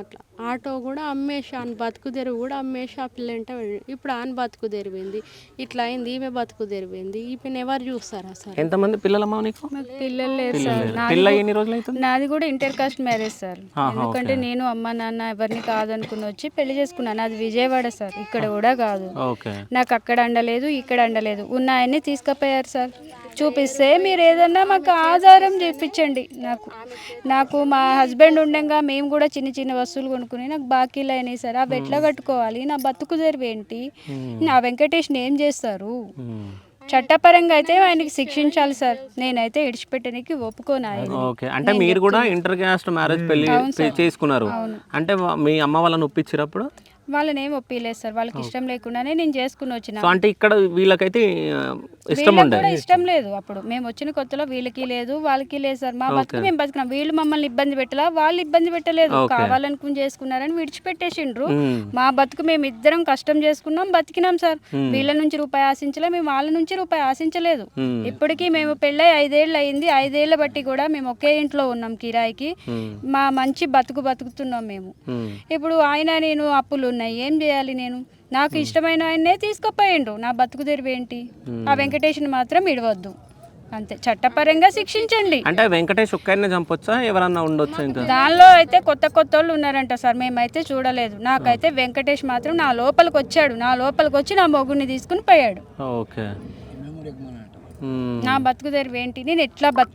అట్లా ఆటో కూడా అమ్మేసి ఆయన బతుకు తెరువు కూడా అమ్మేసి ఆ పిల్ల వెంట వెళ్ళిండు. ఇప్పుడు ఆయన బతుకు తెరివింది, ఇట్లా అయింది, ఈమె బతుకు తెరివింది. ఈమెను ఎవరు చూస్తారు అసలు? ఎంతమంది పిల్లలమ్మా నీకు? మాకు పిల్లలు లేరు పిల్లలు సార్. లేరు. పెళ్ళి ఎన్ని రోజులు అవుతుంది? నాది కూడా ఇంటర్ కాస్ట్ మ్యారేజ్ సార్. ఆహా, ఎందుకంటే ఓకే. నేను అమ్మ నాన్న ఎవరిని కాదనుకుని వచ్చి పెళ్లి చేసుకున్నాను. అది విజయవాడ సార్, ఇక్కడ కూడా కాదు. ఓకే. నాకు అక్కడ అండలేదు, ఇక్కడ అండలేదు. ఉన్న ఆయన్ని తీసుకుపోయారు సార్. చూపిస్తే మీరు ఏదన్నా మాకు ఆధారం చూపించండి. నాకు మా హస్బెండ్ ఉండగా మేము కూడా చిన్న చిన్న వస్తువులు కొనుక్కుని నాకు బాకీలు అయినాయి సార్. అవి ఎట్లా కట్టుకోవాలి? నా బతుకు తెరువేంటి? నా వెంకటేష్ని ఏం చేస్తారు? చట్టపరంగా అయితే ఆయనకి శిక్షించాలి సార్. నేనైతే ఇడిచిపెట్టడానికి ఒప్పుకోను ఆయన. ఓకే, అంటే మీరు కూడా ఇంటర్ క్యాస్ట్ మ్యారేజ్ పెళ్లి చేసుకున్నారు అంటే మీ అమ్మ వాళ్ళని ఒప్పించినప్పుడు? వాళ్ళని ఏం ఒప్పిలేదు సార్. వాళ్ళకి ఇష్టం లేకుండానే నేను చేసుకుని వచ్చిన. సో అంటే ఇక్కడ వీళ్ళకైతే ఇష్టం వీళ్ళకి ఉండే? కూడా ఇష్టం లేదు. అప్పుడు మేము వచ్చిన కొత్తలో వీళ్ళకి లేదు, వాళ్ళకి లేదు సార్. మా బతుకు మేము బతికినాం. వీళ్ళు మమ్మల్ని ఇబ్బంది పెట్టలా, వాళ్ళు ఇబ్బంది పెట్టలేదు. కావాలనుకుని చేసుకున్నారని విడిచిపెట్టేసిండ్రు. మా బతుకు మేము ఇద్దరం కష్టం చేసుకున్నాం, బతికినాం సార్. వీళ్ళ నుంచి రూపాయి ఆశించలే, మేము వాళ్ళ నుంచి రూపాయి ఆశించలేదు. ఇప్పటికీ మేము పెళ్ళై 5 ఏళ్ళు అయింది. 5 ఏళ్ళ బట్టి కూడా మేము ఒకే ఇంట్లో ఉన్నాం కిరాయికి. మా మంచి బతుకుతున్నాం మేము. ఇప్పుడు ఆయన నేను అప్పులు ఉన్నాయి, ఏం చేయాలి నేను? నాకు ఇష్టమైన ఆయన్నే తీసుకుపోయిండు. నా బతుకు తెరువేంటి? ఆ వెంకటేష్ని మాత్రం ఇడవద్దు, అంతే. చట్టపరంగా శిక్షించండి. అంటే వెంకటేష్ ఒక్కరినే చంపొచ్చా, ఎవరన్నా ఉండొచ్చా ఇంకా? దానిలో అయితే కొత్త వాళ్ళు ఉన్నారంట సార్, మేమైతే చూడలేదు. నాకైతే వెంకటేష్ మాత్రం నా లోపలికి వచ్చాడు. నా లోపలికి వచ్చి నా మొగుడిని తీసుకుని పోయాడు. ఓకే. నా బతుకు తెరువేంటి? నేను ఎట్లా బతుకు